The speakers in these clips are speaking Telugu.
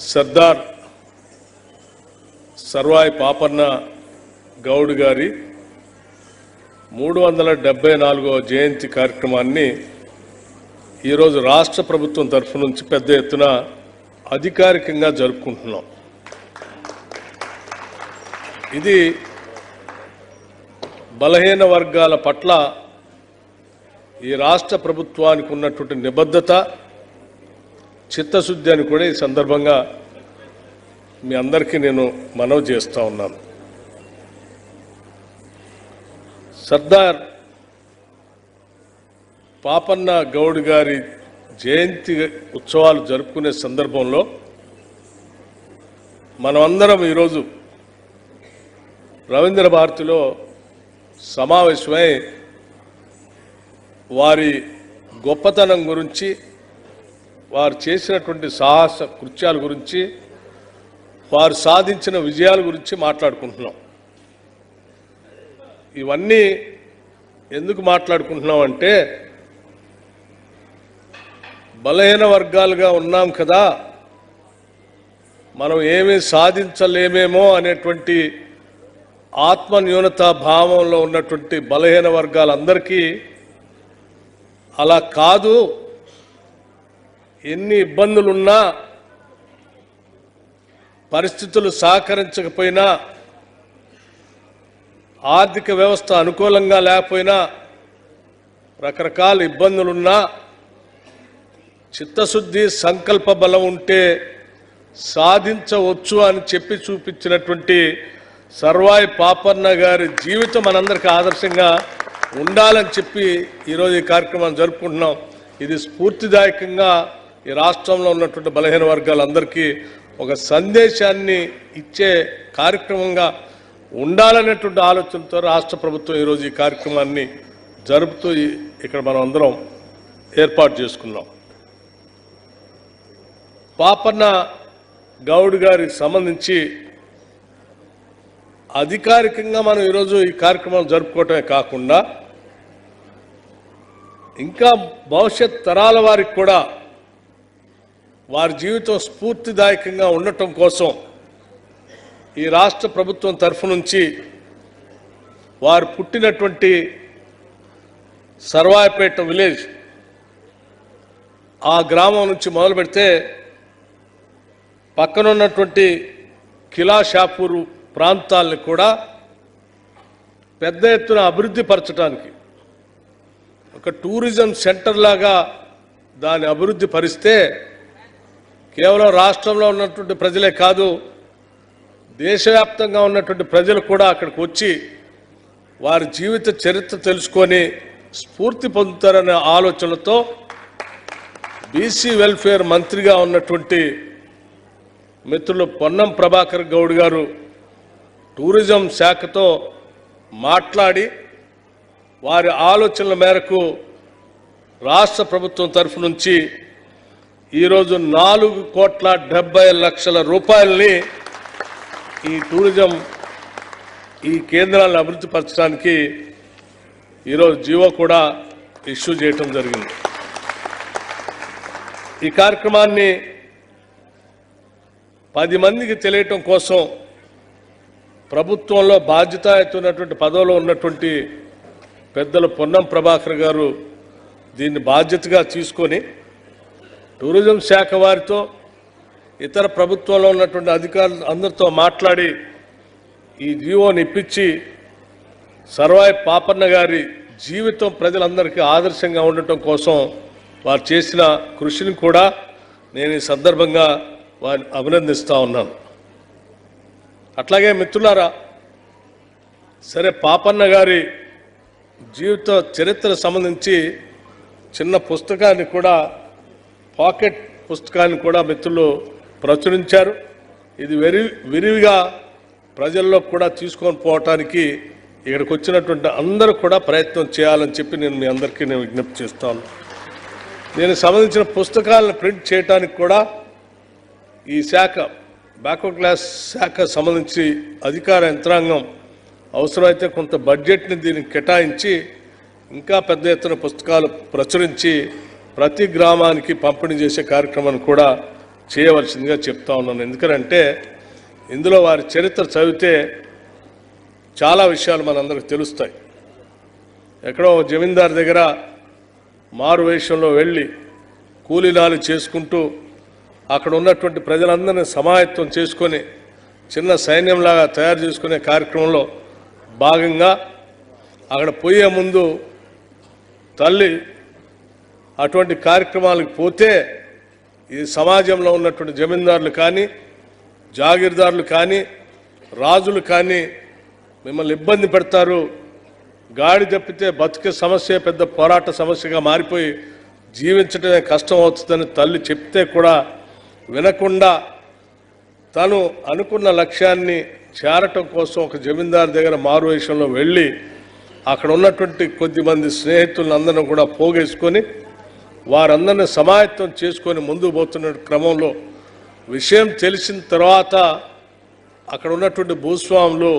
సర్దార్ సర్వాయి పాపన్న గౌడ్ గారి 374వ జయంతి కార్యక్రమాన్ని ఈరోజు రాష్ట్ర ప్రభుత్వం తరఫు నుంచి పెద్ద ఎత్తున అధికారికంగా జరుపుకుంటున్నాం. ఇది బలహీన వర్గాల పట్ల ఈ రాష్ట్ర ప్రభుత్వానికి ఉన్నటువంటి నిబద్ధత, చిత్తశుద్ధి అని కూడా ఈ సందర్భంగా మీ అందరికీ నేను మనవి చేస్తూ ఉన్నాను. సర్దార్ పాపన్న గౌడ్ గారి జయంతి ఉత్సవాలు జరుపుకునే సందర్భంలో మనమందరం ఈరోజు రవీంద్ర భారతిలో సమావేశమై వారి గొప్పతనం గురించి, వారు చేసినటువంటి సాహస కృత్యాల గురించి, వారు సాధించిన విజయాల గురించి మాట్లాడుకుంటున్నాం. ఇవన్నీ ఎందుకు మాట్లాడుకుంటున్నాం అంటే, బలహీన వర్గాలుగా ఉన్నాం కదా, మనం ఏమీ సాధించలేమేమో అనేటువంటి ఆత్మన్యూనతా భావంలో ఉన్నటువంటి బలహీన వర్గాలందరికీ అలా కాదు, ఎన్ని ఇబ్బందులున్నా, పరిస్థితులు సహకరించకపోయినా, ఆర్థిక వ్యవస్థ అనుకూలంగా లేకపోయినా, రకరకాల ఇబ్బందులున్నా, చిత్తశుద్ధి సంకల్ప బలం ఉంటే సాధించవచ్చు అని చెప్పి చూపించినటువంటి సర్వాయి పాపన్న గారి జీవితం మనందరికీ ఆదర్శంగా ఉండాలని చెప్పి ఈరోజు ఈ కార్యక్రమాన్ని జరుపుకుంటున్నాం. ఇది స్ఫూర్తిదాయకంగా ఈ రాష్ట్రంలో ఉన్నటువంటి బలహీన వర్గాలందరికీ ఒక సందేశాన్ని ఇచ్చే కార్యక్రమంగా ఉండాలనేటువంటి ఆలోచనతో రాష్ట్ర ప్రభుత్వం ఈరోజు ఈ కార్యక్రమాన్ని జరుపుతూ ఇక్కడ మనం అందరం ఏర్పాటు చేసుకున్నాం. పాపన్న గౌడ్ గారికి సంబంధించి అధికారికంగా మనం ఈరోజు ఈ కార్యక్రమం జరుపుకోవటమే కాకుండా, ఇంకా భవిష్యత్ తరాల వారికి కూడా వారి జీవితం స్ఫూర్తిదాయకంగా ఉండటం కోసం ఈ రాష్ట్ర ప్రభుత్వం తరఫు నుంచి వారు పుట్టినటువంటి సర్వాయిపేట విలేజ్, ఆ గ్రామం నుంచి మొదలు పెడితే పక్కనున్నటువంటి కిలా షాపూరు ప్రాంతాలను కూడా పెద్ద ఎత్తున అభివృద్ధి పరచడానికి, ఒక టూరిజం సెంటర్ లాగా దాన్ని అభివృద్ధి పరిస్తే కేవలం రాష్ట్రంలో ఉన్నటువంటి ప్రజలే కాదు, దేశవ్యాప్తంగా ఉన్నటువంటి ప్రజలు కూడా అక్కడికి వచ్చి వారి జీవిత చరిత్ర తెలుసుకొని స్ఫూర్తి పొందుతారనే ఆలోచనతో బీసీ వెల్ఫేర్ మంత్రిగా ఉన్నటువంటి మిత్రులు పొన్నం ప్రభాకర్ గౌడ్ గారు టూరిజం శాఖతో మాట్లాడి వారి ఆలోచనల మేరకు రాష్ట్ర ప్రభుత్వం తరఫు నుంచి ఈరోజు 4,70,00,000 రూపాయలని ఈ టూరిజం ఈ కేంద్రాలను అభివృద్ధి పరచడానికి ఈరోజు జీవో కూడా ఇష్యూ చేయటం జరిగింది. ఈ కార్యక్రమాన్ని 10 మందికి తెలియటం కోసం ప్రభుత్వంలో బాధ్యతాయుతమైనటువంటి పదవిలో ఉన్నటువంటి పెద్దలు పొన్నం ప్రభాకర్ గారు దీన్ని బాధ్యతగా తీసుకొని టూరిజం శాఖ వారితో, ఇతర ప్రభుత్వంలో ఉన్నటువంటి అధికారులు అందరితో మాట్లాడి ఈ జీవోని ఇప్పించి సర్వాయి పాపన్న గారి జీవితం ప్రజలందరికీ ఆదర్శంగా ఉండటం కోసం వారు చేసిన కృషిని కూడా నేను ఈ సందర్భంగా వారిని అభినందిస్తూ ఉన్నాను. అట్లాగే మిత్రులారా, సరే పాపన్న గారి జీవిత చరిత్ర సంబంధించి చిన్న పుస్తకాన్ని కూడా, పాకెట్ పుస్తకాన్ని కూడా మిత్రులు ప్రచురించారు. ఇది విరివిగా ప్రజల్లో కూడా తీసుకొని పోవటానికి ఇక్కడికి వచ్చినటువంటి అందరూ కూడా ప్రయత్నం చేయాలని చెప్పి నేను మీ అందరికీ విజ్ఞప్తి చేస్తాను. దీనికి సంబంధించిన పుస్తకాలను ప్రింట్ చేయడానికి కూడా ఈ శాఖ, బ్యాక్వర్డ్ క్లాస్ శాఖ సంబంధించి అధికార యంత్రాంగం అవసరమైతే కొంత బడ్జెట్ని దీనికి కేటాయించి ఇంకా పెద్ద ఎత్తున పుస్తకాలు ప్రచురించి ప్రతి గ్రామానికి పంపిణీ చేసే కార్యక్రమాన్ని కూడా చేయవలసిందిగా చెప్తా ఉన్నాను. ఎందుకంటే ఇందులో వారి చరిత్ర చదివితే చాలా విషయాలు మనందరికి తెలుస్తాయి. ఎక్కడో జమీందార్ దగ్గర మారు వేషంలో వెళ్ళి కూలీనాలు చేసుకుంటూ అక్కడ ఉన్నటువంటి ప్రజలందరినీ సమాయత్తం చేసుకొని చిన్న సైన్యంలాగా తయారు చేసుకునే కార్యక్రమంలో భాగంగా అక్కడ పోయే ముందు తల్లి అటువంటి కార్యక్రమాలకు పోతే ఈ సమాజంలో ఉన్నటువంటి జమీందారులు కానీ జాగీర్దారులు కానీ రాజులు కానీ మిమ్మల్ని ఇబ్బంది పెడతారు, గాడి తప్పితే బతుకే సమస్య పెద్ద పోరాట సమస్యగా మారిపోయి జీవించడమే కష్టం అవుతుందని తల్లి చెప్తే కూడా వినకుండా తను అనుకున్న లక్ష్యాన్ని చేరటం కోసం ఒక జమీందారు దగ్గర మారువేషంలో వెళ్ళి అక్కడ ఉన్నటువంటి కొద్దిమంది స్నేహితులందరినీ కూడా పోగేసుకొని వారందరినీ సమాయత్తం చేసుకొని ముందుకు పోతున్న క్రమంలో విషయం తెలిసిన తర్వాత అక్కడ ఉన్నటువంటి భూస్వాములు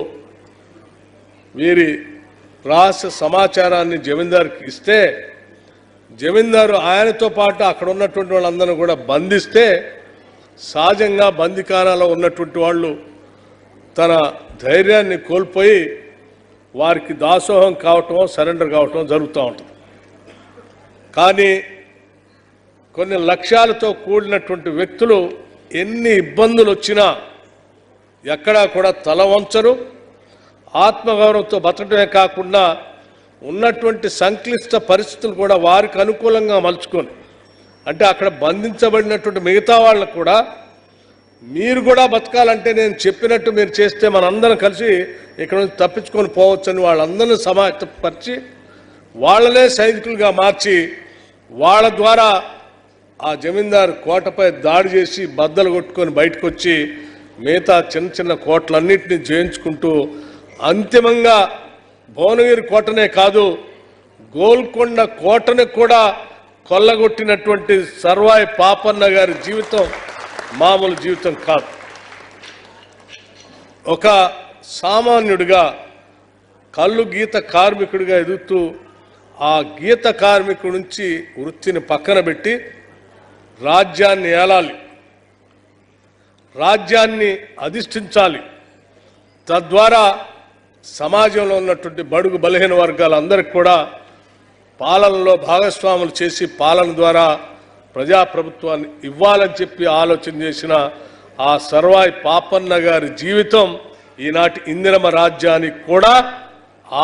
వీరి రహస్య సమాచారాన్ని జమీందారుకి ఇస్తే జమీందారు ఆయనతో పాటు అక్కడ ఉన్నటువంటి వాళ్ళందరినీ కూడా బంధిస్తే సహజంగా బందిఖానాలో ఉన్నటువంటి వాళ్ళు తన ధైర్యాన్ని కోల్పోయి వారికి దాసోహం కావటం సరెండర్ కావటం జరుగుతూ ఉంటుంది. కానీ కొన్ని లక్ష్యాలతో కూడినటువంటి వ్యక్తులు ఎన్ని ఇబ్బందులు వచ్చినా ఎక్కడా కూడా తల వంచరు. ఆత్మగౌరవంతో బతకడమే కాకుండా ఉన్నటువంటి సంక్లిష్ట పరిస్థితులు కూడా వారికి అనుకూలంగా మలుచుకొని, అంటే అక్కడ బంధించబడినటువంటి మిగతా వాళ్ళకు కూడా మీరు కూడా బతకాలంటే నేను చెప్పినట్టు మీరు చేస్తే మనందరం కలిసి ఇక్కడ నుంచి తప్పించుకొని పోవచ్చని వాళ్ళందరినీ సమాయత్తపరిచి వాళ్ళనే సైనికులుగా మార్చి వాళ్ళ ద్వారా ఆ జమీందారు కోటపై దాడి చేసి బద్దలు కొట్టుకొని బయటకు వచ్చి మిగతా చిన్న చిన్న కోటలన్నింటినీ జయించుకుంటూ అంతిమంగా భువనగిరి కోటనే కాదు గోల్కొండ కోటను కూడా కొల్లగొట్టినటువంటి సర్వాయి పాపన్న గారి జీవితం మామూలు జీవితం కాదు. ఒక సామాన్యుడిగా కళ్ళు గీత కార్మికుడిగా ఎదుగుతూ ఆ గీత కార్మికుడి నుంచి వృత్తిని పక్కన పెట్టి రాజ్యాన్ని ఏలాలి, రాజ్యాన్ని అధిష్ఠించాలి, తద్వారా సమాజంలో ఉన్నటువంటి బడుగు బలహీన వర్గాలందరికీ కూడా పాలనలో భాగస్వాములు చేసి పాలన ద్వారా ప్రజాప్రభుత్వాన్ని ఇవ్వాలని చెప్పి ఆలోచన చేసిన ఆ సర్వాయి పాపన్న గారి జీవితం ఈనాటి ఇందిరమ్మ రాజ్యానికి కూడా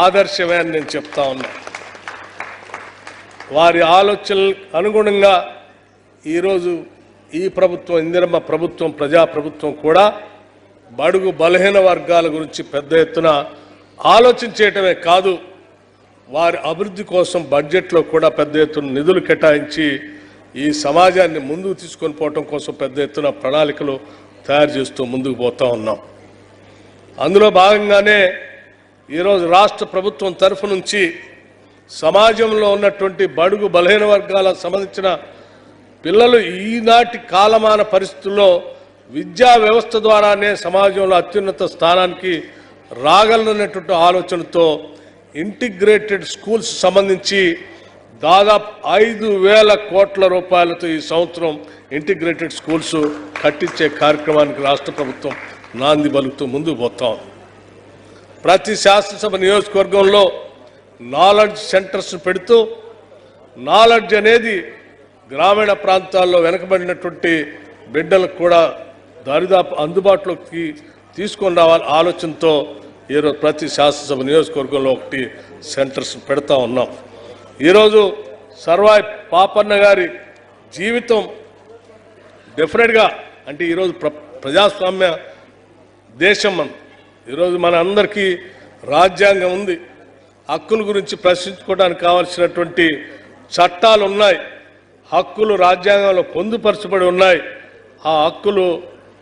ఆదర్శమే అని నేను చెప్తా ఉన్నా. వారి ఆలోచనలకు అనుగుణంగా ఈరోజు ఈ ప్రభుత్వం ఇందిరమ్మ ప్రభుత్వం ప్రజాప్రభుత్వం కూడా బడుగు బలహీన వర్గాల గురించి పెద్ద ఎత్తున ఆలోచించేయటమే కాదు, వారి అభివృద్ధి కోసం బడ్జెట్లో కూడా పెద్ద ఎత్తున నిధులు కేటాయించి ఈ సమాజాన్ని ముందుకు తీసుకొని పోవటం కోసం పెద్ద ఎత్తున ప్రణాళికలు తయారు చేస్తూ ముందుకు పోతా ఉన్నాం. అందులో భాగంగానే ఈరోజు రాష్ట్ర ప్రభుత్వం తరఫు నుంచి సమాజంలో ఉన్నటువంటి బడుగు బలహీన వర్గాలకు సంబంధించిన పిల్లలు ఈనాటి కాలమాన పరిస్థితుల్లో విద్యా వ్యవస్థ ద్వారానే సమాజంలో అత్యున్నత స్థానానికి రాగలనటువంటి ఆలోచనతో ఇంటిగ్రేటెడ్ స్కూల్స్ సంబంధించి దాదాపు 5,000 కోట్ల రూపాయలతో ఈ సంవత్సరం ఇంటిగ్రేటెడ్ స్కూల్స్ కట్టించే కార్యక్రమానికి రాష్ట్ర ప్రభుత్వం నాంది పలుకుతూ ముందుకు పోతాం. ప్రతి శాసనసభ నియోజకవర్గంలో నాలెడ్జ్ సెంటర్స్ పెడుతూ నాలెడ్జ్ అనేది గ్రామీణ ప్రాంతాల్లో వెనకబడినటువంటి బిడ్డలకు కూడా దరిదాపు అందుబాటులోకి తీసుకొని రావాలి ఆలోచనతో ఈరోజు ప్రతి శాసనసభ నియోజకవర్గంలో ఒకటి సెంటర్స్ పెడతా ఉన్నాం. ఈరోజు సర్వాయి పాపన్న గారి జీవితం డెఫినెట్గా అంటే ఈరోజు ప్రజాస్వామ్య దేశం మనం, ఈరోజు మన అందరికీ రాజ్యాంగం ఉంది, హక్కుల గురించి ప్రశ్నించుకోవడానికి కావాల్సినటువంటి చట్టాలు ఉన్నాయి, హక్కులు రాజ్యాంగంలో పొందుపరచబడి ఉన్నాయి. ఆ హక్కులు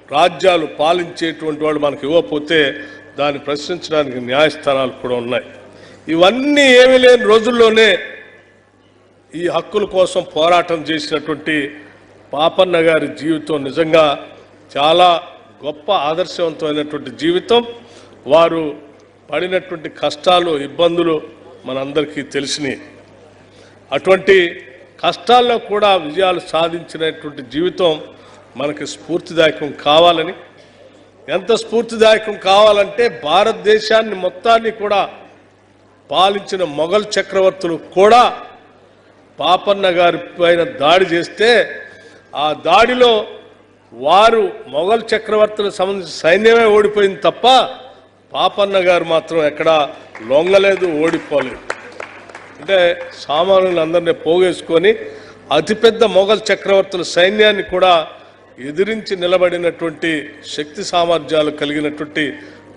రాజ్యాలు పాలించేటువంటి వాళ్ళు మనకు ఇవ్వకపోతే దాన్ని ప్రశ్నించడానికి న్యాయస్థానాలు కూడా ఉన్నాయి. ఇవన్నీ ఏమీ లేని రోజుల్లోనే ఈ హక్కుల కోసం పోరాటం చేసినటువంటి పాపన్న గారి జీవితం నిజంగా చాలా గొప్ప ఆదర్శవంతమైనటువంటి జీవితం. వారు పడినటువంటి కష్టాలు ఇబ్బందులు మనందరికీ తెలిసినాయి. అటువంటి కష్టాల్లో కూడా విజయాలు సాధించినటువంటి జీవితం మనకి స్ఫూర్తిదాయకం కావాలని, ఎంత స్ఫూర్తిదాయకం కావాలంటే భారతదేశాన్ని మొత్తాన్ని కూడా పాలించిన మొఘల్ చక్రవర్తులు కూడా పాపన్న గారి పైన దాడి చేస్తే ఆ దాడిలో వారు మొఘల్ చక్రవర్తులకు సంబంధించిన సైన్యమే ఓడిపోయింది తప్ప పాపన్న గారు మాత్రం ఎక్కడా లొంగలేదు, ఓడిపోలేదు. అంటే సామాన్యులందరినీ పోగేసుకొని అతిపెద్ద మొఘల్ చక్రవర్తుల సైన్యాన్ని కూడా ఎదిరించి నిలబడినటువంటి శక్తి సామర్థ్యాలు కలిగినటువంటి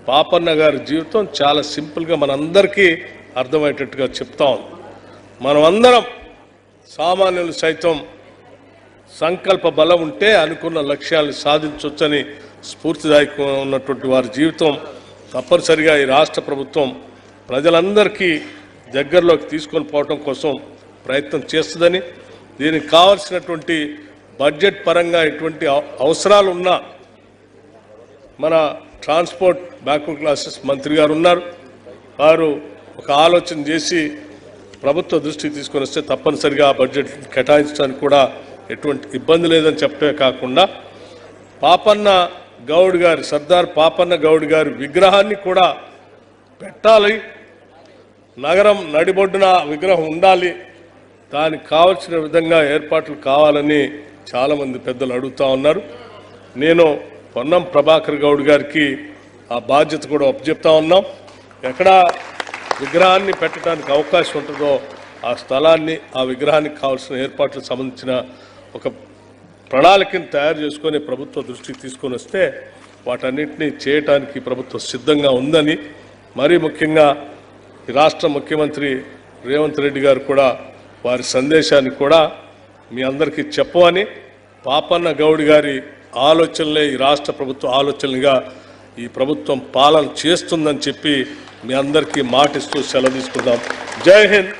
పాపన్న గారి జీవితం చాలా సింపుల్గా మనందరికీ అర్థమయ్యేటట్టుగా చెప్తాం. మనమందరం సామాన్యులు సైతం సంకల్ప బలం ఉంటే అనుకున్న లక్ష్యాలను సాధించవచ్చని స్ఫూర్తిదాయకం ఉన్నటువంటి వారి జీవితం తప్పనిసరిగా ఈ రాష్ట్ర ప్రభుత్వం ప్రజలందరికీ దగ్గరలోకి తీసుకొని పోవడం కోసం ప్రయత్నం చేస్తుందని, దీనికి కావాల్సినటువంటి బడ్జెట్ పరంగా ఎటువంటి అవసరాలు ఉన్నా మన ట్రాన్స్పోర్ట్ బ్యాక్వర్డ్ క్లాసెస్ మంత్రి గారు ఉన్నారు, వారు ఒక ఆలోచన చేసి ప్రభుత్వ దృష్టికి తీసుకొని వస్తే తప్పనిసరిగా బడ్జెట్ కేటాయించడానికి కూడా ఎటువంటి ఇబ్బంది లేదని చెప్పడమే కాకుండా పాపన్న గౌడ్ గారి సర్దార్ పాపన్న గౌడ్ గారి విగ్రహాన్ని కూడా పెట్టాలి, నగరం నడిబొడ్డున విగ్రహం ఉండాలి, దానికి కావలసిన విధంగా ఏర్పాట్లు కావాలని చాలామంది పెద్దలు అడుగుతూ ఉన్నారు. నేను పొన్నం ప్రభాకర్ గౌడ్ గారికి ఆ బాధ్యత కూడా అప్పచెప్తా ఉన్నాం. ఎక్కడ విగ్రహాన్ని పెట్టడానికి అవకాశం ఉంటుందో ఆ స్థలాన్ని, ఆ విగ్రహానికి కావాల్సిన ఏర్పాట్లకు సంబంధించిన ఒక ప్రణాళికను తయారు చేసుకొని ప్రభుత్వ దృష్టికి తీసుకొని వస్తే వాటన్నిటినీ చేయటానికి ప్రభుత్వం సిద్ధంగా ఉందని, మరీ ముఖ్యంగా ఈ రాష్ట్ర ముఖ్యమంత్రి రేవంత్ రెడ్డి గారు కూడా వారి సందేశాన్ని కూడా మీ అందరికీ చెప్పమని, పాపన్న గౌడ్ గారి ఆలోచనలే ఈ రాష్ట్ర ప్రభుత్వ ఆలోచనలుగా ఈ ప్రభుత్వం పాలన చేస్తుందని చెప్పి మీ అందరికీ మాటిస్తూ సెలవు తీసుకుందాం. జై హింద్.